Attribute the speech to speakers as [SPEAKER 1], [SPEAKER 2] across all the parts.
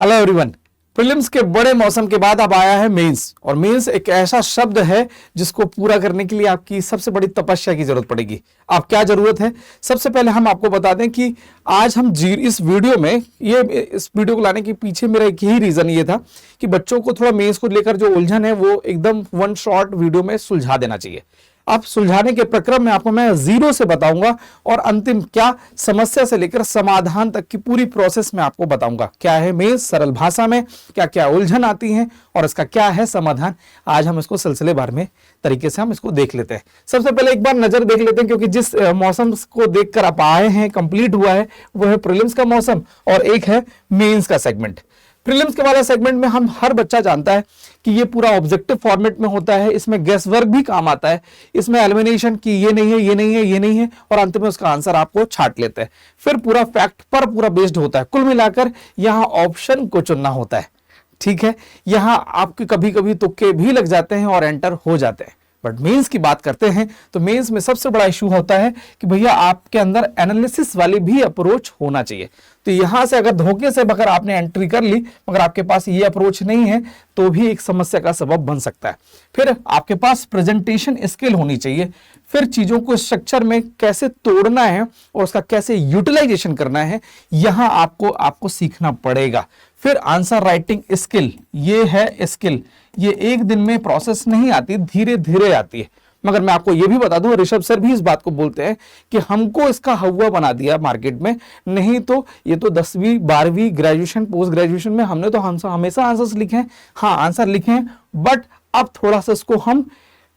[SPEAKER 1] Hello everyone. Prelims के बड़े मौसम के बाद अब आया है मेंस, और मेंस एक ऐसा शब्द है जिसको पूरा करने के लिए आपकी सबसे बड़ी तपस्या की जरूरत पड़ेगी। अब क्या जरूरत है, सबसे पहले हम आपको बता दें कि आज हम इस वीडियो में इस वीडियो को लाने के पीछे मेरा एक ही रीजन ये था कि बच्चों को थोड़ा मेंस को लेकर जो उलझन है वो एकदम वन शॉर्ट वीडियो में सुलझा देना चाहिए। अब सुलझाने के प्रक्रम में आपको मैं जीरो से बताऊंगा और अंतिम क्या समस्या से लेकर समाधान तक की पूरी प्रोसेस में आपको बताऊंगा। क्या है मेंस सरल भाषा में, क्या क्या उलझन आती है और इसका क्या है समाधान। आज हम इसको सिलसिलेवार में तरीके से हम इसको देख लेते हैं। सबसे पहले एक बार नजर देख लेते हैं, क्योंकि जिस मौसम को देखकर आप आए हैं, कंप्लीट हुआ है, वो है प्रीलिम्स का मौसम और एक है मेंस का सेगमेंट। प्रीलिम्स के वाला सेगमेंट में हम हर बच्चा जानता है कि ये पूरा ऑब्जेक्टिव फॉर्मेट में होता है, इसमें गेस वर्क भी काम आता है, इसमें एलिमिनेशन की ये नहीं है, ये नहीं है, ये नहीं है, और अंत में उसका आंसर आपको छांट लेते हैं। फिर पूरा फैक्ट पर पूरा बेस्ड होता है। कुल मिलाकर यहां ऑप्शन को चुनना होता है। ठीक है, यहां आपके कभी कभी तुक्के भी लग जाते हैं और एंटर हो जाते हैं। बट मेंस की बात करते हैं तो मेंस में सबसे बड़ा इशू होता है कि भैया आपके अंदर एनालिसिस वाली भी अप्रोच होना चाहिए। तो यहां से अगर धोखे से अगर आपने एंट्री कर ली मगर आपके पास ये अप्रोच नहीं है तो भी एक समस्या का सबब बन सकता है। फिर आपके पास प्रेजेंटेशन स्किल होनी चाहिए। फिर चीजों को स्ट्रक्चर में कैसे तोड़ना है और उसका कैसे यूटिलाइजेशन करना है, यहां आपको सीखना पड़ेगा। फिर आंसर राइटिंग स्किल, ये है स्किल, ये एक दिन में प्रोसेस नहीं आती, धीरे धीरे आती है। मगर मैं आपको ये भी बता दूं, ऋषभ सर भी इस बात को बोलते हैं कि हमको इसका हवा बना दिया मार्केट में, नहीं तो ये तो 10वीं 12वीं ग्रेजुएशन पोस्ट ग्रेजुएशन में हमने तो हमेशा आंसर्स लिखे हैं। हाँ, आंसर लिखे हैं, बट अब थोड़ा सा इसको हम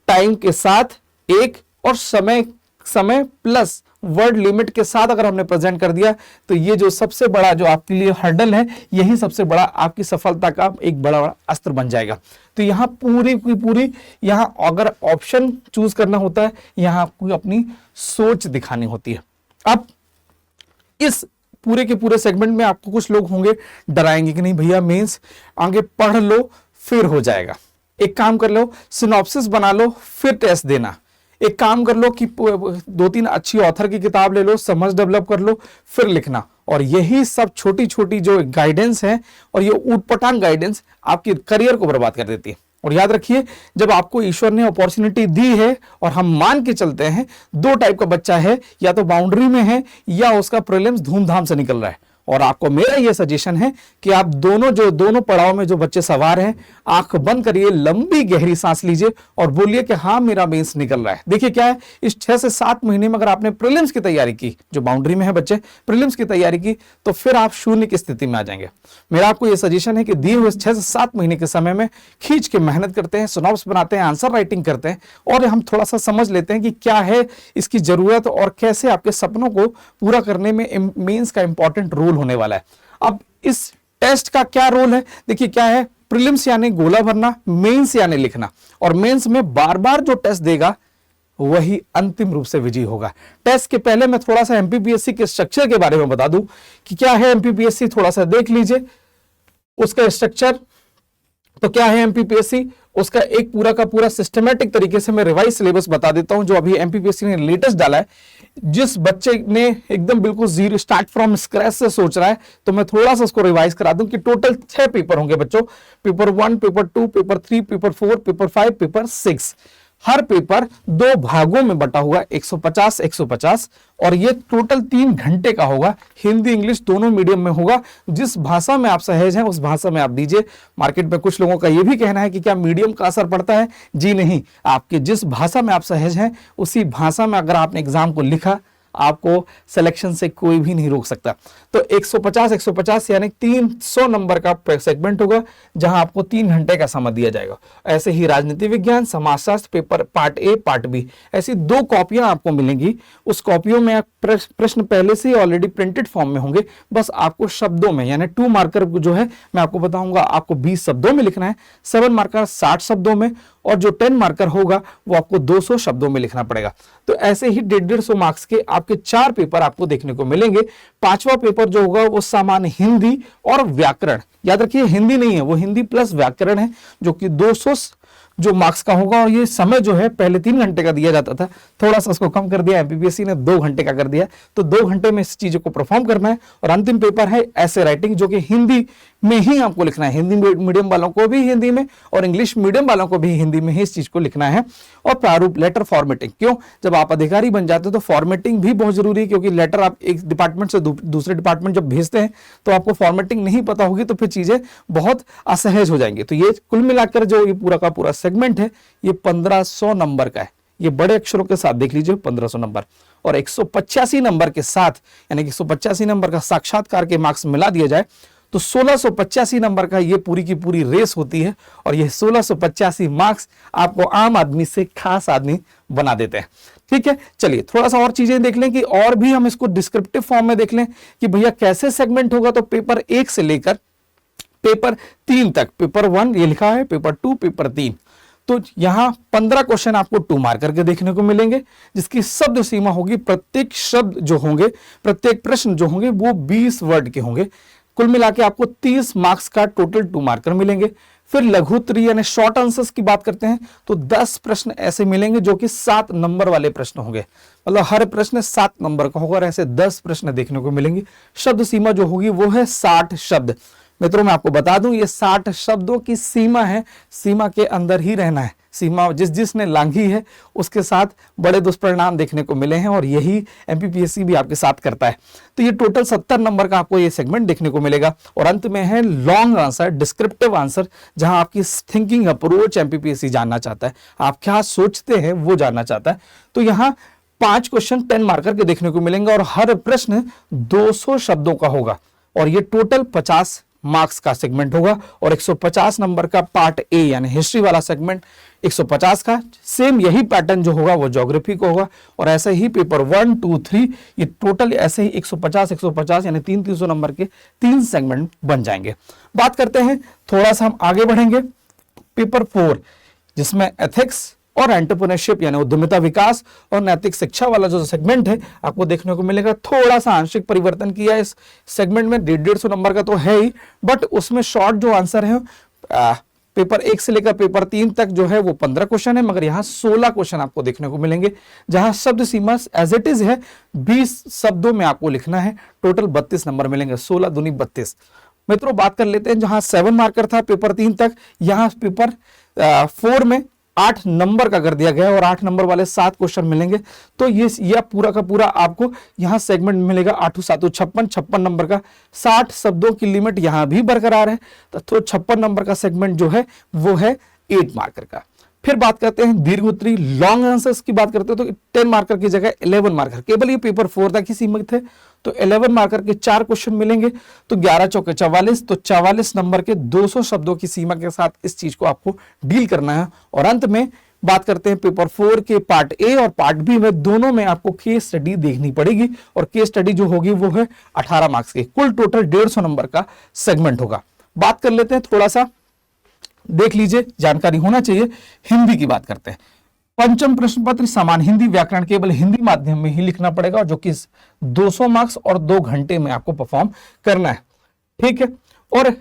[SPEAKER 1] टाइम के साथ एक और समय प्लस वर्ड लिमिट के साथ अगर हमने प्रेजेंट कर दिया तो ये जो सबसे बड़ा जो आपके लिए हर्डल है, यही सबसे बड़ा आपकी सफलता का एक बड़ा अस्त्र बन जाएगा। तो यहां पूरी की पूरी, यहां अगर ऑप्शन चूज करना होता है, यहां आपको अपनी सोच दिखानी होती है। अब इस पूरे के पूरे सेगमेंट में आपको कुछ लोग होंगे डराएंगे कि नहीं भैया मेंस आगे पढ़ लो फिर हो जाएगा। एक काम कर लो, सिनॉप्सिस बना लो फिर टेस्ट देना। एक काम कर लो कि 2-3 अच्छी ऑथर की किताब ले लो, समझ डेवलप कर लो फिर लिखना। और यही सब छोटी छोटी जो गाइडेंस है और ये ऊटपटांग गाइडेंस आपके करियर को बर्बाद कर देती है। और याद रखिए, जब आपको ईश्वर ने अपॉर्चुनिटी दी है और हम मान के चलते हैं, 2 टाइप का बच्चा है, या तो बाउंड्री में है या उसका प्रीलिम्स धूमधाम से निकल रहा है। और आपको मेरा यह सजेशन है कि आप दोनों पड़ाव में जो बच्चे सवार हैं, आंख बंद करिए, लंबी गहरी सांस लीजिए और बोलिए कि हाँ मेरा मेंस निकल रहा है। देखिए क्या है, इस 6 से 7 महीने में अगर आपने प्रीलिम्स की तैयारी की, जो बाउंड्री में है बच्चे, प्रीलिम्स की तैयारी की, तो फिर आप शून्य की स्थिति में आ जाएंगे। मेरा आपको यह सजेशन है कि दिए हुए 6 से 7 महीने के समय में खींच के मेहनत करते हैं, सिनॉप्स बनाते हैं, आंसर राइटिंग करते हैं और हम थोड़ा सा समझ लेते हैं कि क्या है इसकी जरूरत और कैसे आपके सपनों को पूरा करने में मेंस का इंपॉर्टेंट रोल होने वाला है। अब इस टेस्ट का क्या रोल है, देखिए क्या है, प्रीलिम्स यानी गोला भरना, मेंस यानी लिखना, और मेंस में बार बार जो टेस्ट देगा वही अंतिम रूप से विजयी होगा। टेस्ट के पहले मैं थोड़ा सा एमपीपीएससी के स्ट्रक्चर के बारे में बता दूं कि क्या है एमपीपीएससी, थोड़ा सा देख लीजिए उसका स्ट्रक्चर। तो क्या है एमपीपीएससी, उसका एक पूरा का पूरा सिस्टमैटिक तरीके से मैं रिवाइज सिलेबस बता देता हूं जो अभी एमपीपीएससी ने लेटेस्ट डाला है। जिस बच्चे ने एकदम बिल्कुल जीरो स्टार्ट फ्रॉम स्क्रैच से सोच रहा है, तो मैं थोड़ा सा उसको रिवाइज करा दूं कि टोटल 6 पेपर होंगे बच्चों, paper 1, paper 2, paper 3, paper 4, paper 5, paper 6। हर पेपर 2 भागों में बटा हुआ, 150 और ये टोटल 3 घंटे का होगा। हिंदी इंग्लिश दोनों मीडियम में होगा। जिस भाषा में आप सहज हैं उस भाषा में आप दीजिए। मार्केट में कुछ लोगों का यह भी कहना है कि क्या मीडियम का असर पड़ता है, जी नहीं, आपके जिस भाषा में आप सहज हैं उसी भाषा में अगर आपने एग्जाम को लिखा, आपको सिलेक्शन से कोई भी नहीं रोक सकता। तो 150 यानी 300 नंबर का सेगमेंट होगा जहां आपको 3 घंटे का समय दिया जाएगा। ऐसे ही राजनीति विज्ञान, समाजशास्त्र paper part A part B, ऐसी 2 कॉपियां आपको मिलेंगी। उस कॉपियों में प्रश्न पहले से ऑलरेडी प्रिंटेड फॉर्म में होंगे, बस आपको शब्दों में, यानी 2 मार्कर जो है मैं आपको बताऊंगा, आपको 20 शब्दों में लिखना है, 7 मार्कर 60 शब्दों में, और जो 10 मार्कर होगा वो आपको 200 शब्दों में लिखना पड़ेगा। तो ऐसे ही 150 मार्क्स के आपके 4 पेपर आपको देखने को मिलेंगे। 5वां पेपर जो होगा वो सामान्य हिंदी और व्याकरण। याद रखिए हिंदी नहीं है, वो हिंदी प्लस व्याकरण है, जो कि जो मार्क्स का होगा। और ये समय जो है पहले 3 घंटे का दिया जाता था, थोड़ा सा उसको कम कर दिया एमपीपीएससी ने, 2 घंटे का कर दिया। तो 2 घंटे में इस चीजों को परफॉर्म करना है। और अंतिम पेपर है ऐसे राइटिंग, जो कि हिंदी में ही आपको लिखना है। हिंदी मीडियम वालों को भी हिंदी में और इंग्लिश मीडियम वालों को भी हिंदी में ही इस चीज को लिखना है। और प्रारूप लेटर फॉर्मेटिंग, क्यों, जब आप अधिकारी बन जाते हो तो फॉर्मेटिंग भी बहुत जरूरी है, क्योंकि लेटर आप एक डिपार्टमेंट से दूसरे डिपार्टमेंट जब भेजते हैं तो आपको फॉर्मेटिंग नहीं पता होगी तो फिर चीजें बहुत असहज हो जाएंगी। तो ये कुल मिलाकर जो ये पूरा का पूरा सेगमेंट है ये 1500 नंबर का है। ये बड़े अक्षरों के साथ देख लीजिए 1500 नंबर, और 185 नंबर के साथ, यानी कि 185 नंबर का साक्षात्कार के मार्क्स मिला दिया जाए तो 1685 नंबर का ये पूरी की पूरी रेस होती है। और ये 1685 मार्क्स आपको आम आदमी से खास आदमी बना देते हैं। ठीक है, चलिए थोड़ा सा और चीजें देख लें कि और भी हम इसको डिस्क्रिप्टिव फॉर्म में देख लें कि भैया कैसे सेगमेंट होगा। तो पेपर 1 से लेकर पेपर 3 तक, पेपर 1 ये लिखा है, पेपर 2, पेपर 3, तो यहां 15 क्वेश्चन आपको 2 मार्कर के देखने को मिलेंगे, जिसकी शब्द सीमा होगी, प्रत्येक शब्द जो होंगे, प्रत्येक प्रश्न जो होंगे वो 20 वर्ड के होंगे। कुल मिला के आपको 30 मार्क्स का टोटल 2 मार्कर मिलेंगे। फिर लघु उत्तरीय यानी शॉर्ट आंसर्स की बात करते हैं तो 10 प्रश्न ऐसे मिलेंगे जो कि 7 नंबर वाले प्रश्न होंगे, मतलब हर प्रश्न 7 नंबर का होगा, और ऐसे 10 प्रश्न देखने को मिलेंगे। शब्द सीमा जो होगी वो है 60 शब्द। मित्रों मैं आपको बता दूं ये 60 शब्दों की सीमा है, सीमा के अंदर ही रहना है। सीमा जिसने लांघी है उसके साथ बड़े दुष्परिणाम देखने को मिले हैं, और यही एमपीपीएससी भी आपके साथ करता है। तो ये टोटल 70 नंबर का आपको ये सेगमेंट देखने को मिलेगा। और अंत में है लॉन्ग आंसर, डिस्क्रिप्टिव आंसर, जहां आपकी थिंकिंग अप्रोच एमपीपीएससी जानना चाहता है, आप क्या सोचते हैं वो जानना चाहता है। तो यहाँ 5 क्वेश्चन 10 मार्कर के देखने को मिलेंगे, और हर प्रश्न 200 शब्दों का होगा, और ये टोटल 50 मार्क्स का सेगमेंट होगा। और 150 नंबर का पार्ट ए यानी हिस्ट्री वाला सेगमेंट 150 का, सेम यही पैटर्न जो होगा वो ज्योग्राफी को होगा। और ऐसे ही पेपर 1, 2, 3 ये टोटल ऐसे ही 150 यानी 300 नंबर के 3 सेगमेंट बन जाएंगे। बात करते हैं, थोड़ा सा हम आगे बढ़ेंगे, पेपर 4 जिसमें एथिक्स और एंटरप्रेन्योरशिप यानी उद्यमिता विकास और नैतिक शिक्षा वाला जो सेगमेंट है आपको देखने को मिलेगा। थोड़ा सा आंशिक परिवर्तन किया इस सेगमेंट में, 150 नंबर का तो है ही, बट उसमें शॉर्ट जो आंसर है पेपर 1 से लेकर पेपर 3 तक जो है वो 15 क्वेश्चन है, मगर यहाँ 16 क्वेश्चन आपको देखने को मिलेंगे, जहां शब्द सीमा एज इट इज है 20 शब्दों में आपको लिखना है। टोटल 32 नंबर मिलेंगे, 16 दूनी 32। मित्रों बात कर लेते हैं, जहां 7 मार्कर था पेपर 3 तक, यहाँ पेपर 4 में 8 नंबर का कर दिया गया है, और 8 नंबर वाले 7 क्वेश्चन मिलेंगे। तो ये पूरा का पूरा आपको यहां सेगमेंट मिलेगा 8 7 56 नंबर का। 60 शब्दों की लिमिट यहां भी बरकरार है, तो 56 नंबर का सेगमेंट जो है वो है 8 मार्कर का। फिर बात करते हैं दीर्घ उत्तरी लॉन्ग आंसर्स की बात करते हैं, तो 10 मार्कर की जगह 11 मार्कर, केवल ये पेपर 4 तक ही सीमित है। तो 11 मार्कर के 4 क्वेश्चन मिलेंगे, तो 11 चौके 44, तो 44 नंबर के 200 शब्दों की सीमा के साथ इस चीज को आपको डील करना है। और अंत में बात करते हैं पेपर 4 के पार्ट ए और पार्ट बी में, दोनों में आपको केस स्टडी देखनी पड़ेगी, और केस स्टडी जो होगी वो है 18 मार्क्स की। कुल टोटल 150 नंबर का सेगमेंट होगा। बात कर लेते हैं, थोड़ा सा देख लीजिए, जानकारी होना चाहिए। हिंदी की बात करते हैं, पंचम प्रश्न पत्र समान हिंदी व्याकरण केवल हिंदी माध्यम में ही लिखना पड़ेगा, जो कि 200 मार्क्स और 2 घंटे में आपको परफॉर्म करना है। ठीक है, और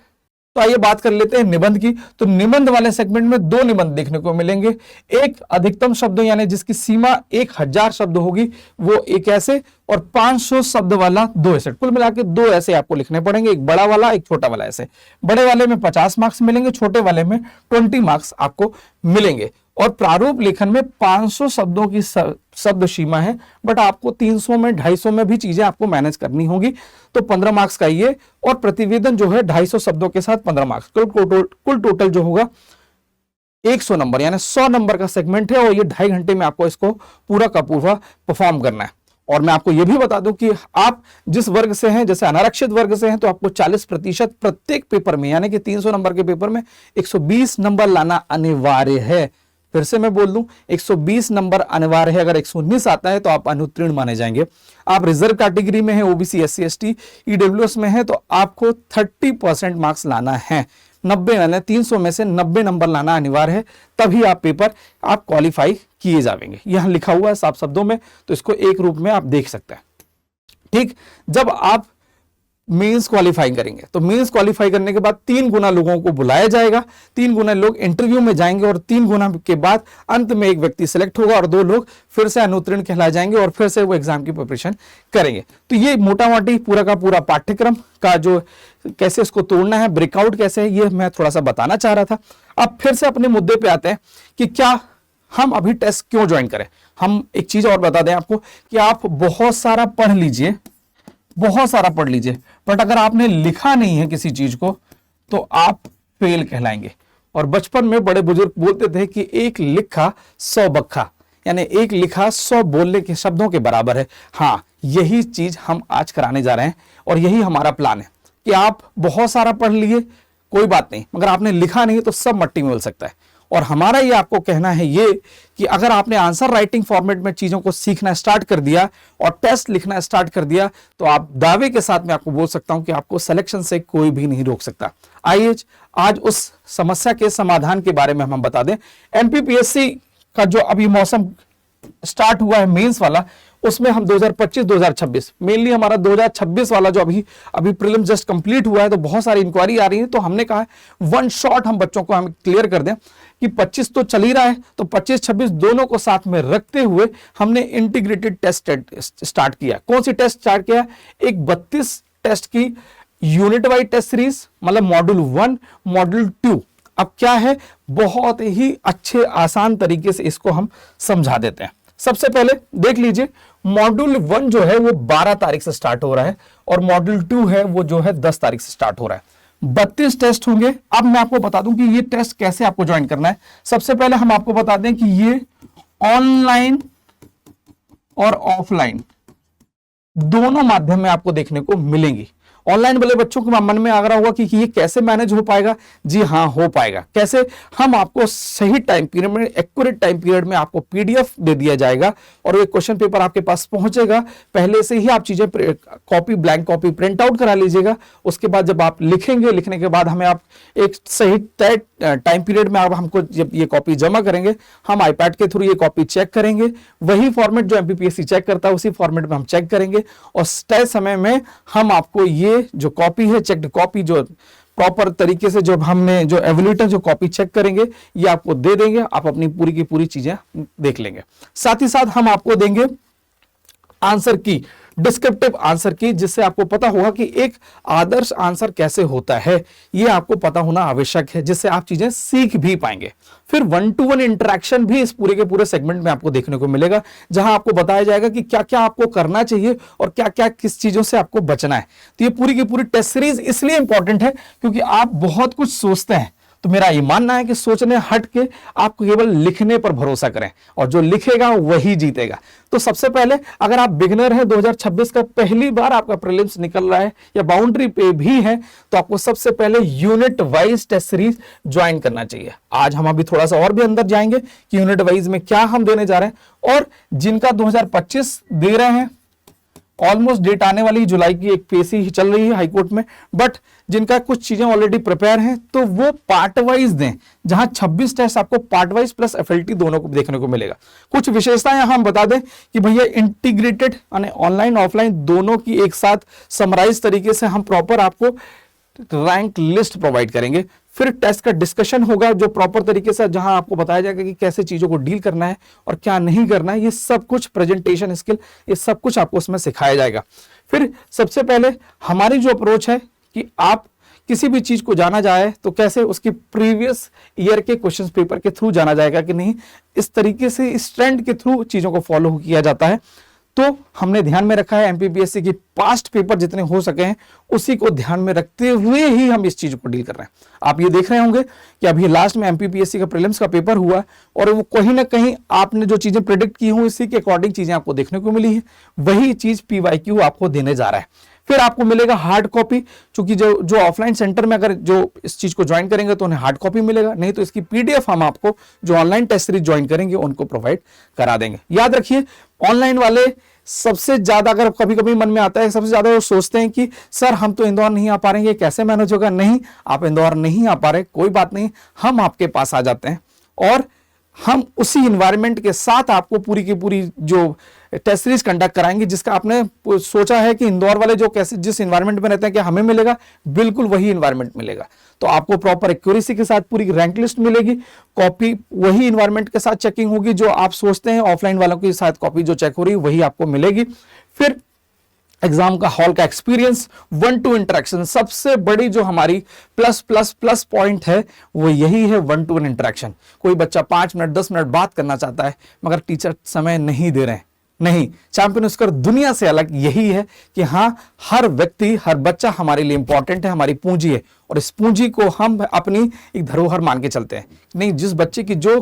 [SPEAKER 1] तो आइए बात कर लेते हैं निबंध की। तो निबंध वाले सेगमेंट में 2 निबंध देखने को मिलेंगे, एक अधिकतम शब्दों यानी जिसकी सीमा 1000 शब्द होगी वो एक ऐसे, और 500 शब्द वाला 2 ऐसे। कुल मिला के 2 ऐसे आपको लिखने पड़ेंगे, एक बड़ा वाला एक छोटा वाला ऐसे। बड़े वाले में 50 मार्क्स मिलेंगे, छोटे वाले में 20 मार्क्स आपको मिलेंगे। और प्रारूप लेखन में 500 शब्दों की शब्द सीमा है, बट आपको 300 में 250 में भी चीजें आपको मैनेज करनी होगी, तो 15 मार्क्स का ये। और प्रतिवेदन जो है 250 शब्दों के साथ 15 मार्क्स, कुल टोटल जो होगा 100 नंबर यानी 100 नंबर का सेगमेंट है, और ये 2.5 घंटे में आपको इसको पूरा का पूरा परफॉर्म करना है। और मैं आपको यह भी बता दूं कि आप जिस वर्ग से हैं, जैसे अनारक्षित वर्ग से हैं, तो आपको 40% प्रत्येक पेपर में यानी कि 300 नंबर के पेपर में 120 नंबर लाना अनिवार्य है। फिर से मैं बोल दूं, 120 नंबर अनिवार्य है। अगर 119 आता है तो आप अनुत्तीर्ण माने जाएंगे। आप रिजर्व कैटेगरी में हैं, ओबीसी, एससी, एसटी, ईडब्ल्यूएस में हैं, तो आपको 30% मार्क्स लाना है। 90 यानी 300 में से 90 नंबर लाना अनिवार्य है, तभी आप पेपर आप क्वालिफाई किए जाएंगे। यहां लिखा हुआ है साफ शब्दों में, तो इसको एक रूप में आप देख सकते हैं। ठीक, जब आप मेंस क्वालिफाई करेंगे। तो मेंस क्वालिफाई करने के बाद 3 गुना लोगों को बुलाया जाएगा, 3 गुना लोग इंटरव्यू में जाएंगे और 3 गुना के बाद अंत में एक व्यक्ति सिलेक्ट होगा और 2 लोग फिर से अनुत्तीर्ण कहलाए जाएंगे और फिर से वो एग्जाम की प्रिपरेशन करेंगे। तो ये मोटा मोटी पूरा का पूरा पाठ्यक्रम का जो कैसे इसको तोड़ना है, ब्रेकआउट कैसे है, ये मैं थोड़ा सा बताना चाह रहा था। अब फिर से अपने मुद्दे पे आते हैं कि क्या हम अभी टेस्ट क्यों ज्वाइन करें। हम एक चीज और बता दें आपको कि आप बहुत सारा पढ़ लीजिए, बहुत सारा पढ़ लीजिए, बट अगर आपने लिखा नहीं है किसी चीज को तो आप फेल कहलाएंगे। और बचपन में बड़े बुजुर्ग बोलते थे कि एक लिखा 100 बक्खा, यानी एक लिखा 100 बोलने के शब्दों के बराबर है। हाँ, यही चीज हम आज कराने जा रहे हैं और यही हमारा प्लान है कि आप बहुत सारा पढ़ लिए कोई बात नहीं, मगर आपने लिखा नहीं तो सब मट्टी में मिल सकता है। और हमारा ये आपको कहना है ये कि अगर आपने आंसर राइटिंग फॉर्मेट में चीजों को सीखना स्टार्ट कर दिया और टेस्ट लिखना स्टार्ट कर दिया तो आप दावे के साथ मैं आपको बोल सकता हूं कि आपको सिलेक्शन से कोई भी नहीं रोक सकता। आइए आज उस समस्या के समाधान के बारे में हम बता दें। एमपीपीएससी का जो अभी मौसम स्टार्ट हुआ है मेंस वाला, उसमें हम 2025-2026 मेनली हमारा 2026 वाला जो अभी प्रीलिम्स जस्ट कंप्लीट हुआ है, तो बहुत सारी इंक्वायरी आ रही है। तो हमने कहा है वन शॉट हम बच्चों को हम क्लियर कर दें कि 25 तो चल ही रहा है, तो 25-26 दोनों को साथ में रखते हुए हमने इंटीग्रेटेड टेस्ट स्टार्ट किया। कौन सी टेस्ट स्टार्ट किया? एक 32 टेस्ट की यूनिट वाइज टेस्ट सीरीज, मतलब मॉड्यूल 1 मॉड्यूल 2। अब क्या है, बहुत ही अच्छे आसान तरीके से इसको हम समझा देते हैं। सबसे पहले देख लीजिए, मॉड्यूल 1 जो है वो 12 तारीख से स्टार्ट हो रहा है और मॉड्यूल 2 है वो जो है 10 तारीख से स्टार्ट हो रहा है। 32 टेस्ट होंगे। अब मैं आपको बता दूं कि ये टेस्ट कैसे आपको ज्वाइन करना है। सबसे पहले हम आपको बता दें कि ये ऑनलाइन और ऑफलाइन दोनों माध्यम में आपको देखने को मिलेंगी। ऑनलाइन वाले बच्चों के मन में आ रहा होगा कि ये कैसे मैनेज हो पाएगा। जी हाँ, हो पाएगा। कैसे? हम आपको सही टाइम पीरियड में, एक्यूरेट टाइम पीरियड में आपको पीडीएफ दे दिया जाएगा और ये क्वेश्चन पेपर आपके पास पहुंचेगा। पहले से ही आप चीजें copy, blank copy print out करा लीजिएगा। उसके बाद जब आप लिखेंगे, लिखने के बाद हमें आप एक सही तय टाइम पीरियड में आप हमको जब ये कॉपी जमा करेंगे, हम आईपैड के थ्रू ये कॉपी चेक करेंगे। वही फॉर्मेट जो एमपीपीएससी चेक करता है उसी फॉर्मेट में हम चेक करेंगे और तय समय में हम आपको ये जो कॉपी है, चेक्ड कॉपी, जो प्रॉपर तरीके से जो हमने जो एवल्यूएटर जो कॉपी चेक करेंगे ये आपको दे देंगे। आप अपनी पूरी की पूरी चीजें देख लेंगे। साथ ही साथ हम आपको देंगे आंसर की, डिस्क्रिप्टिव आंसर की, जिससे आपको पता होगा कि एक आदर्श आंसर कैसे होता है। ये आपको पता होना आवश्यक है, जिससे आप चीजें सीख भी पाएंगे। फिर 1-to-1 इंटरेक्शन भी इस पूरे के पूरे सेगमेंट में आपको देखने को मिलेगा, जहां आपको बताया जाएगा कि क्या क्या आपको करना चाहिए और क्या क्या किस चीजों से आपको बचना है। तो ये पूरी की पूरी टेस्ट सीरीज इसलिए इंपॉर्टेंट है क्योंकि आप बहुत कुछ सोचते हैं, तो मेरा ये मानना है कि सोचने हट के आप केवल लिखने पर भरोसा करें और जो लिखेगा वही जीतेगा। तो सबसे पहले अगर आप बिगिनर हैं, 2026 का पहली बार आपका प्रीलिम्स निकल रहा है या बाउंड्री पे भी है, तो आपको सबसे पहले unit wise test series join करना चाहिए। आज हम अभी थोड़ा सा और भी अंदर जाएंगे कि यूनिट वाइज में क्या हम देने जा रहे हैं। और जिनका 2025 दे रहे हैं, ऑलमोस्ट डेट आने वाली जुलाई की एक पेशी चल रही है हाईकोर्ट में, बट जिनका कुछ चीजें ऑलरेडी प्रिपेयर हैं तो वो पार्ट वाइज दें, जहां 26 टेस्ट आपको पार्ट वाइज प्लस एफएलटी दोनों को देखने को मिलेगा। कुछ विशेषताएं यहां हम बता दें कि भैया इंटीग्रेटेड यानी ऑनलाइन ऑफलाइन दोनों की एक साथ समराइज तरीके से हम प्रॉपर आपको रैंक लिस्ट प्रोवाइड करेंगे। फिर टेस्ट का डिस्कशन होगा जो प्रॉपर तरीके से, जहां आपको बताया जाएगा कि कैसे चीजों को डील करना है और क्या नहीं करना है। ये सब कुछ प्रेजेंटेशन स्किल, ये सब कुछ आपको उसमें सिखाया जाएगा। फिर सबसे पहले हमारी जो अप्रोच है कि आप किसी भी चीज को जाना जाए तो कैसे उसकी प्रीवियस ईयर के क्वेश्चन पेपर के थ्रू जाना जाएगा कि नहीं, इस तरीके से इस ट्रेंड के थ्रू चीजों को फॉलो किया जाता है। तो हमने ध्यान में रखा है एमपीपीएससी की पास्ट पेपर जितने हो सके हैं उसी को ध्यान में रखते हुए ही हम इस चीज को डील कर रहे हैं। आप ये देख रहे होंगे कि अभी लास्ट में एमपीपीएससी का प्रीलिम्स का पेपर हुआ और वो कहीं ना कहीं आपने जो चीजें प्रेडिक्ट की हुई इसी के अकॉर्डिंग चीजें आपको देखने को मिली है। वही चीज पीवाईक्यू आपको देने जा रहा है। फिर आपको मिलेगा हार्ड कॉपी, क्योंकि जो ऑफलाइन सेंटर में अगर जो इस चीज को ज्वाइन करेंगे तो उन्हें हार्ड कॉपी मिलेगा, नहीं तो इसकी पीडीएफ हम आपको जो ऑनलाइन टेस्ट सीरीज ज्वाइन करेंगे उनको प्रोवाइड करा देंगे। याद रखिए, ऑनलाइन वाले सबसे ज्यादा, अगर कभी कभी मन में आता है, सबसे ज्यादा वो सोचते हैं कि सर हम तो इंदौर नहीं आ पा रहे हैं, ये कैसे मैनेज होगा। नहीं, आप इंदौर नहीं आ पा रहे, कोई बात नहीं, हम आपके पास आ जाते हैं और हम उसी इन्वायरमेंट के साथ आपको पूरी की पूरी जो टेस्ट सीरीज कंडक्ट कराएंगे, जिसका आपने सोचा है कि इंदौर वाले जो कैसे जिस इन्वायरमेंट में रहते हैं क्या हमें मिलेगा, बिल्कुल वही इन्वायरमेंट मिलेगा। तो आपको प्रॉपर एक्यूरेसी के साथ पूरी रैंक लिस्ट मिलेगी, कॉपी वही इन्वायरमेंट के साथ चेकिंग होगी जो आप सोचते हैं ऑफलाइन वालों के साथ कॉपी जो चेक हो रही है वही आपको मिलेगी। फिर एग्जाम का हॉल का एक्सपीरियंस, 1-2 इंटरेक्शन, सबसे बड़ी जो हमारी प्लस प्लस प्लस पॉइंट है वो यही है 1-to-1 इंटरेक्शन। कोई बच्चा 5 मिनट 10 मिनट बात करना चाहता है मगर टीचर समय नहीं दे रहे हैं, नहीं, चैंपियन स्क्वायर दुनिया से अलग यही है कि हाँ, हर व्यक्ति हर बच्चा हमारे लिए इंपॉर्टेंट है, हमारी पूंजी है और इस पूंजी को हम अपनी एक धरोहर मान के चलते हैं। नहीं, जिस बच्चे की जो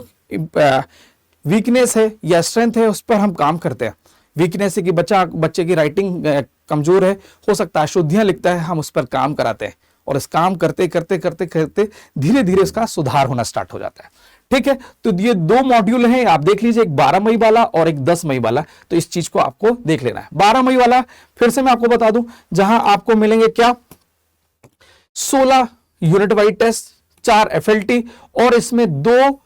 [SPEAKER 1] वीकनेस है या स्ट्रेंथ है उस पर हम काम करते हैं। वीकनेस है कि बच्चे की राइटिंग कमजोर है, हो सकता है शुद्धियां लिखता है, हम उस पर काम कराते हैं और इस काम करते करते करते करते धीरे धीरे उसका सुधार होना स्टार्ट हो जाता है। ठीक है, तो ये 2 मॉड्यूल हैं, आप देख लीजिए, एक 12 मई वाला और एक 10 मई वाला। तो इस चीज को आपको देख लेना है। 12 मई वाला फिर से मैं आपको बता दूं, जहां आपको मिलेंगे क्या, 16 यूनिट वाइड टेस्ट, 4 FLT और इसमें 2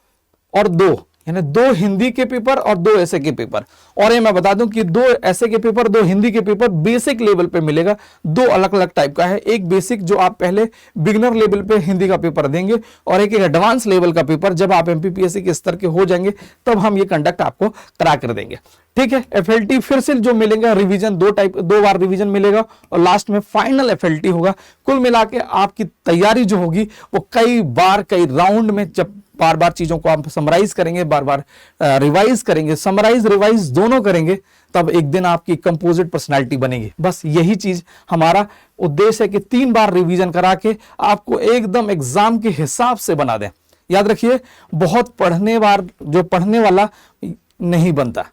[SPEAKER 1] और 2 यानी 2 हिंदी के पेपर और 2 ऐसे के पेपर। और ये मैं बता दूं कि 2 ऐसे के पेपर 2 हिंदी के पेपर बेसिक लेवल पे मिलेगा। 2 अलग अलग टाइप का है, एक बेसिक जो आप पहले बिगिनर लेवल पे हिंदी का पेपर देंगे और एक एडवांस लेवल का पेपर जब आप MPPSC के स्तर के हो जाएंगे तब हम ये कंडक्ट आपको करा कर देंगे। ठीक है, FLT फिर से जो मिलेगा रिवीजन, 2 बार रिवीजन मिलेगा और लास्ट में फाइनल FLT होगा। कुल मिला के आपकी तैयारी जो होगी वो कई बार कई राउंड में जब बार बार चीजों को आप समराइज करेंगे, बार बार रिवाइज करेंगे, समराइज रिवाइज दोनों करेंगे, तब एक दिन आपकी कंपोजिट पर्सनालिटी बनेगी। बस यही चीज हमारा उद्देश्य है कि 3 बार रिवीजन करा के आपको एकदम एग्जाम के हिसाब से बना दें। याद रखिए, बहुत पढ़ने वाला नहीं बनता,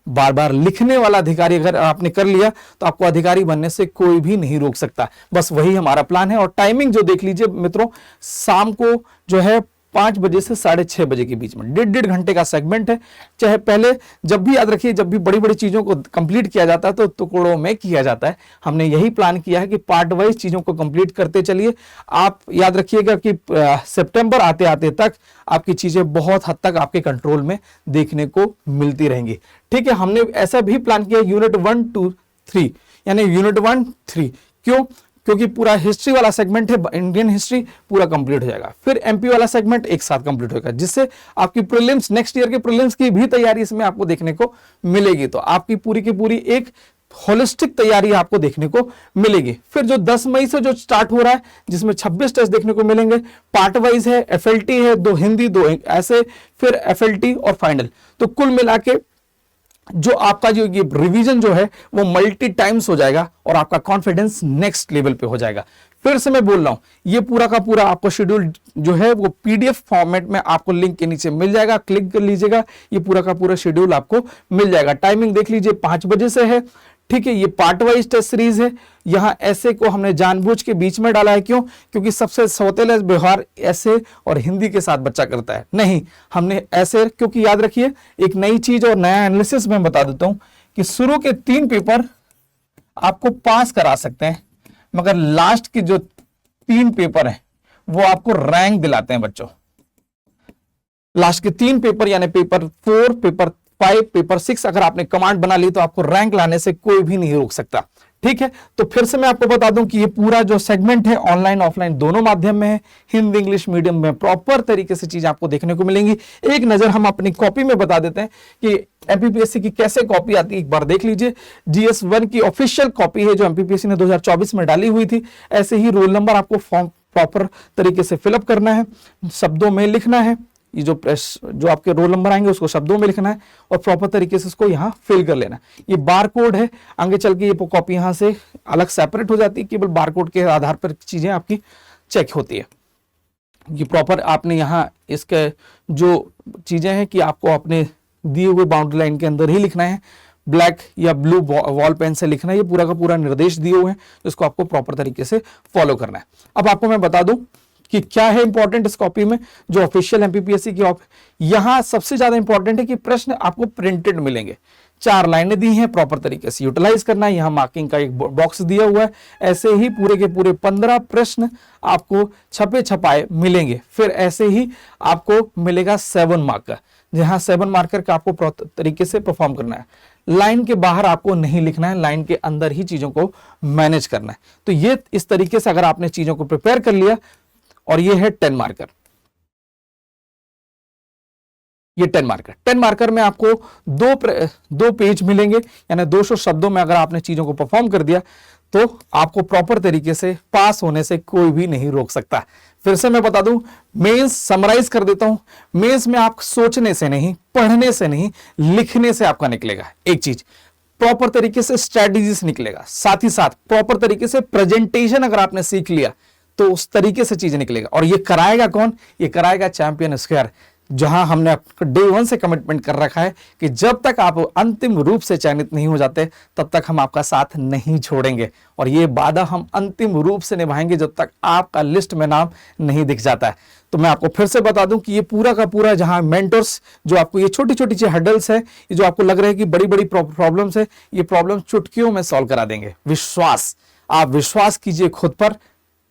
[SPEAKER 1] बार बार लिखने वाला अधिकारी अगर आपने कर लिया तो आपको अधिकारी बनने से कोई भी नहीं रोक सकता। बस वही हमारा प्लान है। और टाइमिंग जो देख लीजिए मित्रों, शाम को जो है 5 बजे से 6:30 बजे के बीच में 1.5 घंटे का सेगमेंट है। चाहे पहले जब भी, याद रखिए, जब भी बड़ी बड़ी चीजों को कंप्लीट किया जाता है तो टुकड़ों में किया जाता है। हमने यही प्लान किया है कि पार्ट वाइज चीजों को कंप्लीट करते चलिए। आप याद रखिएगा कि सितंबर आते आते तक आपकी चीजें बहुत हद तक आपके कंट्रोल में देखने को मिलती रहेंगी। ठीक है, हमने ऐसा भी प्लान किया यूनिट 1, 2, 3 यानी यूनिट 1, 3 क्यों? क्योंकि पूरा हिस्ट्री वाला सेगमेंट है, इंडियन हिस्ट्री पूरा कंप्लीट हो जाएगा, फिर MP वाला सेगमेंट एक साथ कंप्लीट होगा, जिससे आपकी प्रीलिम्स, नेक्स्ट ईयर के प्रीलिम्स की भी तैयारी इसमें आपको देखने को मिलेगी। तो आपकी पूरी की पूरी एक होलिस्टिक तैयारी आपको देखने को मिलेगी। फिर जो 10 मई से जो स्टार्ट हो रहा है, जिसमें 26 टेस्ट देखने को मिलेंगे, पार्ट वाइज है, FLT है, 2 हिंदी 2 ऐसे, फिर FLT और फाइनल। तो कुल मिला के जो आपका जो ये रिवीजन जो है वो मल्टी टाइम्स हो जाएगा और आपका कॉन्फिडेंस नेक्स्ट लेवल पे हो जाएगा। फिर से मैं बोल रहा हूं, ये पूरा का पूरा आपको शेड्यूल जो है वो PDF फॉर्मेट में आपको लिंक के नीचे मिल जाएगा, क्लिक कर लीजिएगा, ये पूरा का पूरा शेड्यूल आपको मिल जाएगा। टाइमिंग देख लीजिए, 5 बजे से है। ठीक है, ये पार्ट वाइज टेस्ट सीरीज है। यहां ऐसे को हमने जानबूझ के बीच में डाला है, क्यों? क्योंकि सबसे सौतेला व्यवहार ऐसे और हिंदी के साथ बच्चा करता है। नहीं, हमने ऐसे, क्योंकि याद रखिए एक नई चीज और नया एनालिसिस मैं बता देता हूं कि शुरू के 3 पेपर आपको पास करा सकते हैं, मगर लास्ट के जो 3 पेपर हैं वो आपको रैंक दिलाते हैं बच्चों। लास्ट के 3 पेपर यानी पेपर 4, पेपर 5, पेपर 6 अगर आपने कमांड बना ली तो आपको रैंक लाने से कोई भी नहीं रोक सकता। ठीक है, तो फिर से मैं आपको बता दूं कि ये पूरा जो सेगमेंट है ऑनलाइन ऑफलाइन दोनों माध्यम में है, हिंदी इंग्लिश मीडियम में प्रॉपर तरीके से चीज आपको देखने को मिलेंगी। एक नजर हम अपनी कॉपी में बता देते हैं कि MPPSC की कैसे कॉपी आती है, एक बार देख लीजिए। GS1 की ऑफिशियल कॉपी है जो MPPSC ने 2024 में डाली हुई थी। ऐसे ही रोल नंबर आपको फॉर्म प्रॉपर तरीके से फिलअप करना है, शब्दों में लिखना है, ये जो आपके रोल नंबर आएंगे उसको शब्दों में लिखना है और प्रॉपर तरीके से इसको यहाँ फिल कर लेना है। ये बार कोड है, आगे चल के ये कॉपी यहाँ से अलग सेपरेट हो जाती है, केवल बार कोड के आधार पर चीजें आपकी चेक होती है। ये प्रॉपर आपने यहाँ इसके जो चीजें हैं कि आपको अपने दिए हुए बाउंड्री लाइन के अंदर ही लिखना है, ब्लैक या ब्लू वॉल पेन से लिखना है। ये पूरा का पूरा निर्देश दिए हुए हैं जिसको आपको प्रॉपर तरीके से फॉलो करना है। अब आपको मैं बता दूं कि क्या है इंपॉर्टेंट इस कॉपी में, जो ऑफिशियल MPPSC की यहां सबसे ज्यादा इंपॉर्टेंट है कि प्रश्न आपको प्रिंटेड मिलेंगे। 4 लाइनें दी हैं, प्रॉपर तरीके से यूटिलाइज करना है। यहां मार्किंग का एक बॉक्स दिया हुआ है। ऐसे ही पूरे के पूरे 15 प्रश्न आपको छपे छपाए मिलेंगे। फिर ऐसे ही आपको मिलेगा 7 मार्कर, जहां 7 मार्कर का आपको तरीके से परफॉर्म करना है। लाइन के बाहर आपको नहीं लिखना है, लाइन के अंदर ही चीजों को मैनेज करना है। तो ये इस तरीके से अगर आपने चीजों को प्रिपेयर कर लिया, और ये है 10 मार्कर। ये 10 मार्कर, 10 मार्कर में आपको दो पेज मिलेंगे, यानी 200 शब्दों में अगर आपने चीजों को परफॉर्म कर दिया तो आपको प्रॉपर तरीके से पास होने से कोई भी नहीं रोक सकता। फिर से मैं बता दूं, मेंस समराइज कर देता हूं, मेंस में आप सोचने से नहीं, पढ़ने से नहीं, लिखने से आपका निकलेगा। एक चीज प्रॉपर तरीके से स्ट्रेटजी से निकलेगा, साथ ही साथ प्रॉपर तरीके से प्रेजेंटेशन अगर आपने सीख लिया तो उस तरीके से चीज निकलेगा। और ये कराएगा कौन? ये कराएगा चैंपियन स्क्वायर, जहां हमने डे 1 से कमिटमेंट कर रखा है कि जब तक आप अंतिम रूप से चयनित नहीं हो जाते तब तक हम आपका साथ नहीं छोड़ेंगे। और ये वादा हम अंतिम रूप से निभाएंगे जब तक आपका लिस्ट में नाम नहीं दिख जाता है। तो मैं आपको फिर से बता दूं कि ये पूरा का पूरा जहां मेंटर्स जो आपको ये छोटी छोटी सी हर्डल्स है, ये जो आपको लग रहा है कि बड़ी बड़ी प्रॉब्लम्स है, ये प्रॉब्लम चुटकियों में सॉल्व करा देंगे। विश्वास, आप विश्वास कीजिए खुद पर,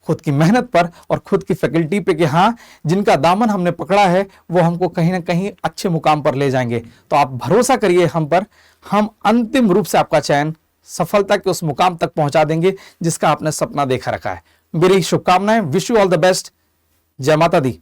[SPEAKER 1] खुद की मेहनत पर और खुद की फैकल्टी पे कि हाँ, जिनका दामन हमने पकड़ा है वो हमको कहीं ना कहीं अच्छे मुकाम पर ले जाएंगे। तो आप भरोसा करिए हम पर, हम अंतिम रूप से आपका चयन सफलता के उस मुकाम तक पहुंचा देंगे जिसका आपने सपना देखा रखा है। मेरी शुभकामनाएं, wish you all the best. जय माता दी।